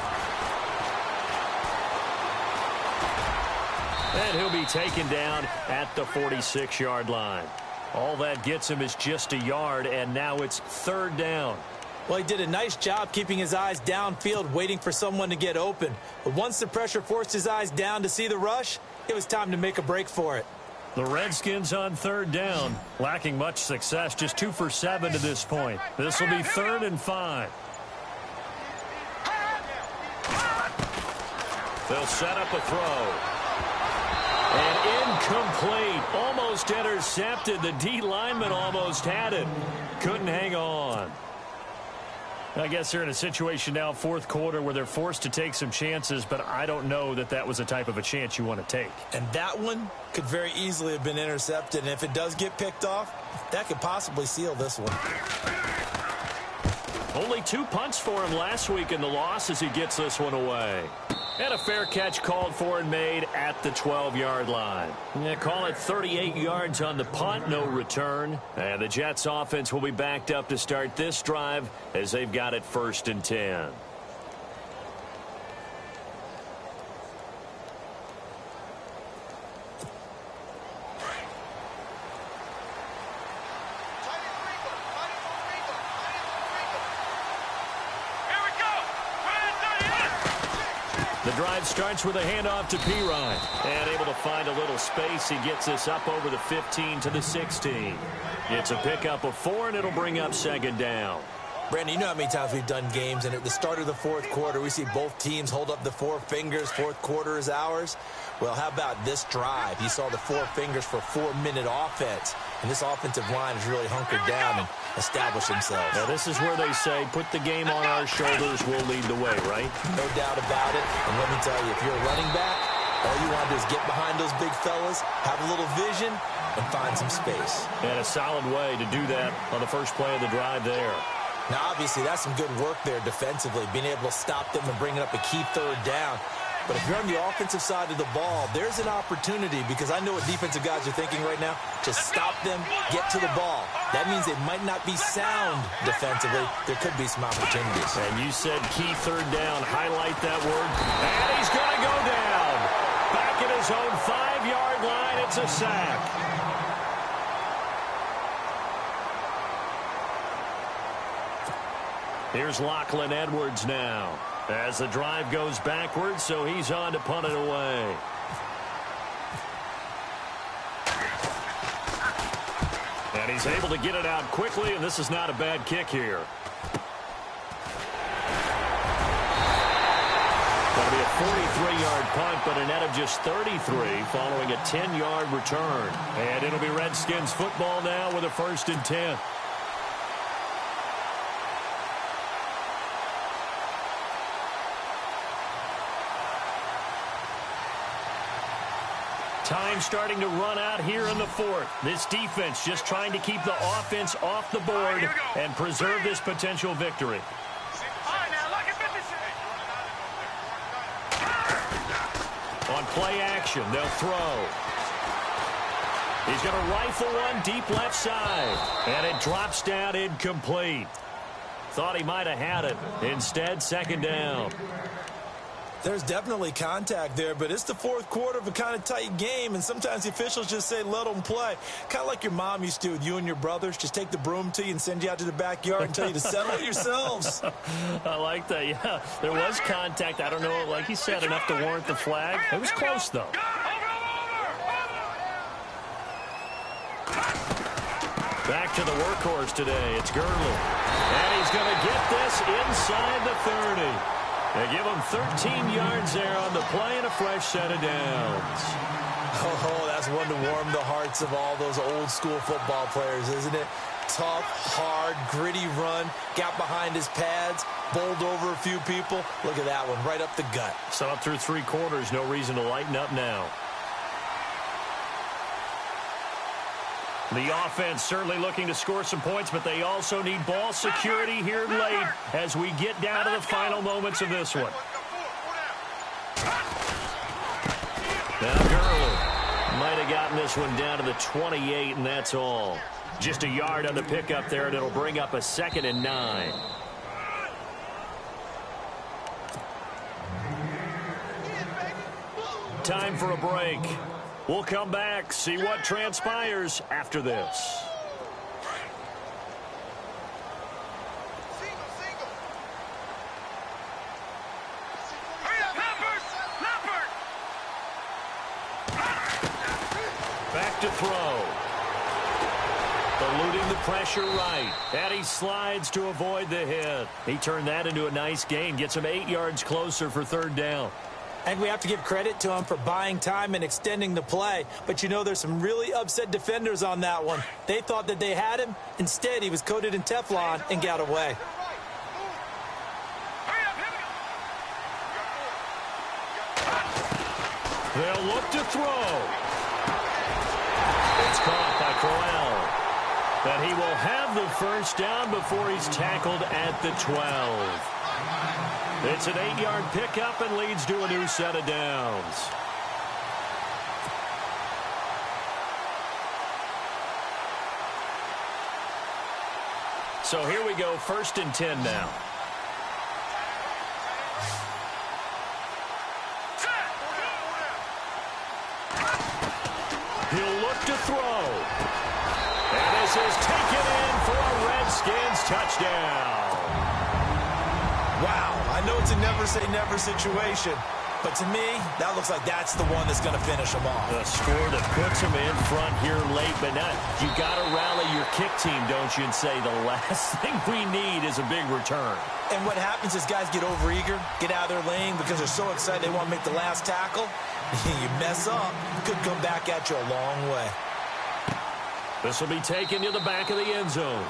And he'll be taken down at the 46-yard line. All that gets him is just a yard, and now it's third down. Well, he did a nice job keeping his eyes downfield, waiting for someone to get open. But once the pressure forced his eyes down to see the rush, it was time to make a break for it. The Redskins on third down, lacking much success, just 2 for 7 to this point. This will be 3rd and 5. They'll set up a throw. And incomplete. Almost intercepted. The D lineman almost had it. Couldn't hang on. I guess they're in a situation now, fourth quarter, where they're forced to take some chances, but I don't know that that was the type of a chance you want to take. And that one could very easily have been intercepted. And if it does get picked off, that could possibly seal this one. Only 2 punts for him last week in the loss as he gets this one away. And a fair catch called for and made at the 12-yard line. Yeah, call it 38 yards on the punt, no return. And the Jets offense will be backed up to start this drive as they've got it 1st and 10. The drive starts with a handoff to Pirine. And able to find a little space. He gets this up over the 15 to the 16. It's a pickup of 4, and it'll bring up second down. Brandon, you know how many times we've done games, and at the start of the fourth quarter, we see both teams hold up the 4 fingers. Fourth quarter is ours. Well, how about this drive? You saw the 4 fingers for 4-minute offense. And this offensive line has really hunkered down and established themselves. Now, this is where they say, put the game on our shoulders, we'll lead the way, right? No doubt about it. And let me tell you, if you're a running back, all you want to do is get behind those big fellas, have a little vision, and find some space. And a solid way to do that on the first play of the drive there. Now, obviously, that's some good work there defensively, being able to stop them and bringing up a key third down. But if you're on the offensive side of the ball, there's an opportunity, because I know what defensive guys are thinking right now. Just stop them, get to the ball. That means they might not be sound defensively. There could be some opportunities. And you said key third down. Highlight that word. And he's going to go down. Back at his own 5-yard line. It's a sack. Here's Lachlan Edwards now. As the drive goes backwards, so he's on to punt it away. And he's able to get it out quickly, and this is not a bad kick here. That'll be a 43-yard punt, but a net of just 33 following a 10-yard return. And it'll be Redskins football now with a 1st and 10. Time starting to run out here in the 4th. This defense just trying to keep the offense off the board and preserve this potential victory. On play action, they'll throw. He's going to rifle one deep left side. And it drops down incomplete. Thought he might have had it. Instead, 2nd down. There's definitely contact there, but it's the 4th quarter of a kind of tight game, and sometimes the officials just say, let them play. Kind of like your mom used to with you and your brothers. Just take the broom to you and send you out to the backyard and tell you to settle it yourselves. I like that, yeah. There was contact. I don't know, like you said, enough to warrant the flag. It was close, though. Back to the workhorse today. It's Gurley. And he's going to get this inside the 30. They give him 13 yards there on the play and a fresh set of downs. Oh, that's one to warm the hearts of all those old-school football players, isn't it? Tough, hard, gritty run, got behind his pads, bowled over a few people. Look at that one, right up the gut. So up through 3 quarters, no reason to lighten up now. The offense certainly looking to score some points, but they also need ball security here late as we get down to the final moments of this one. Now Gurley might have gotten this one down to the 28, and that's all. Just a yard on the pickup there, and it'll bring up a 2nd and 9. Time for a break. We'll come back, see what transpires after this. Back to throw. Eluding the pressure right. And he slides to avoid the hit. He turned that into a nice gain. Gets him 8 yards closer for 3rd down. And we have to give credit to him for buying time and extending the play. But, you know, there's some really upset defenders on that one. They thought that they had him. Instead, he was coated in Teflon and got away. They'll look to throw. It's caught by Crowell. And he will have the 1st down before he's tackled at the 12. It's an 8-yard pickup and leads to a new set of downs. So here we go, 1st and 10 now. He'll look to throw. And this is taken in for a Redskins touchdown. Wow, I know it's a never-say-never situation, but to me, that looks like that's the one that's going to finish them off. A score that puts them in front here late, but not. You got to rally your kick team, don't you, and say the last thing we need is a big return. And what happens is guys get overeager, get out of their lane because they're so excited they want to make the last tackle. You mess up, could come back at you a long way. This will be taken to the back of the end zone.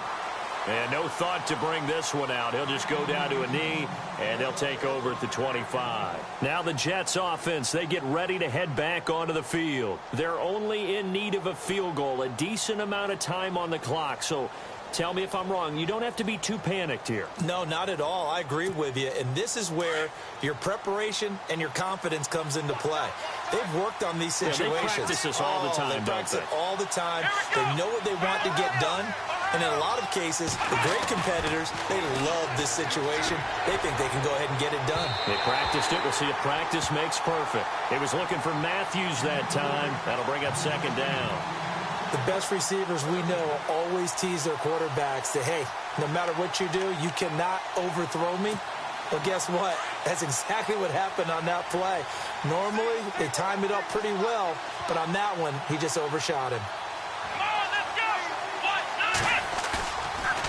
And no thought to bring this one out. He'll just go down to a knee, and they'll take over at the 25. Now the Jets offense, they get ready to head back onto the field. They're only in need of a field goal, a decent amount of time on the clock. So tell me if I'm wrong. You don't have to be too panicked here. No, not at all. I agree with you. And this is where your preparation and your confidence comes into play. They've worked on these situations. Yeah, they practice this all the time, they practice it all the time. They know what they want to get done. And in a lot of cases, the great competitors, they love this situation. They think they can go ahead and get it done. They practiced it. We'll see if practice makes perfect. It was looking for Matthews that time. That'll bring up 2nd down. The best receivers we know always tease their quarterbacks that, hey, no matter what you do, you cannot overthrow me. Well, guess what? That's exactly what happened on that play. Normally, they time it up pretty well, but on that one, he just overshot him.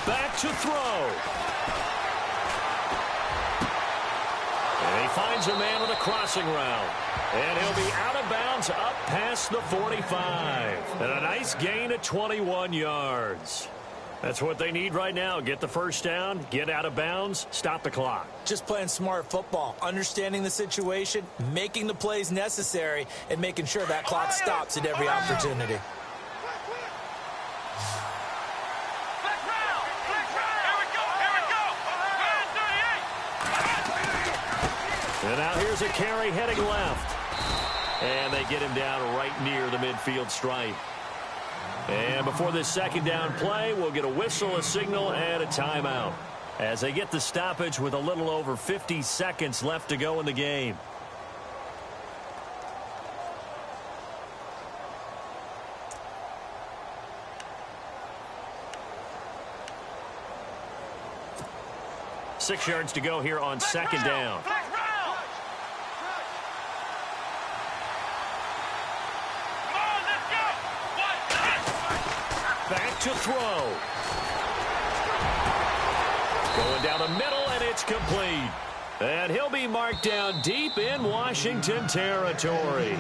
Back to throw. And he finds finds a man with a crossing route. And he'll be out of bounds up past the 45. And a nice gain of 21 yards. That's what they need right now. Get the first down, get out of bounds, stop the clock. Just playing smart football, understanding the situation, making the plays necessary, and making sure that clock stops at every opportunity. And now here's a carry heading left. And they get him down right near the midfield stripe. And before this second down play, we'll get a whistle, a signal, and a timeout as they get the stoppage with a little over 50 seconds left to go in the game. Six yards to go here on second down. Back to throw. Going down the middle, and it's complete. And he'll be marked down deep in Washington territory.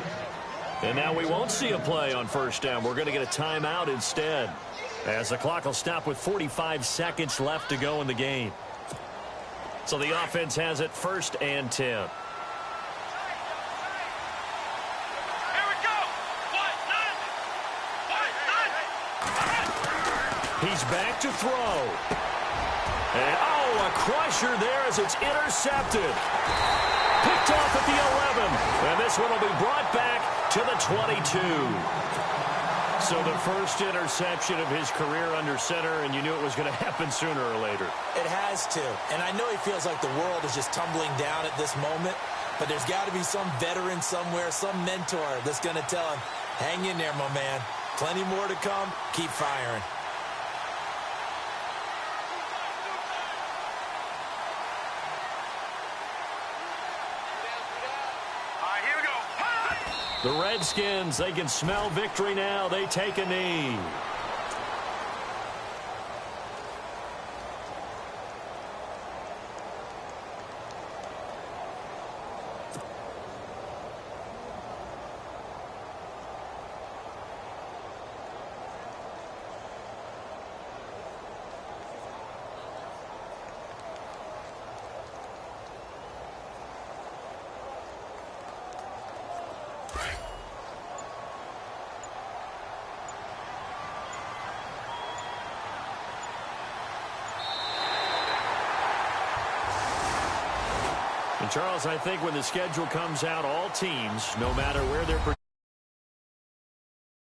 And now we won't see a play on first down. We're going to get a timeout instead, as the clock will stop with 45 seconds left to go in the game. So the offense has it 1st and 10. He's back to throw. And, oh, a crusher there as it's intercepted. Picked off at the 11. And this one will be brought back to the 22. So the first interception of his career under center, and you knew it was going to happen sooner or later. It has to. And I know he feels like the world is just tumbling down at this moment, but there's got to be some veteran somewhere, some mentor that's going to tell him, hang in there, my man. Plenty more to come. Keep firing. The Redskins, they can smell victory now. They take a knee. And Charles, I think when the schedule comes out, all teams, no matter where they're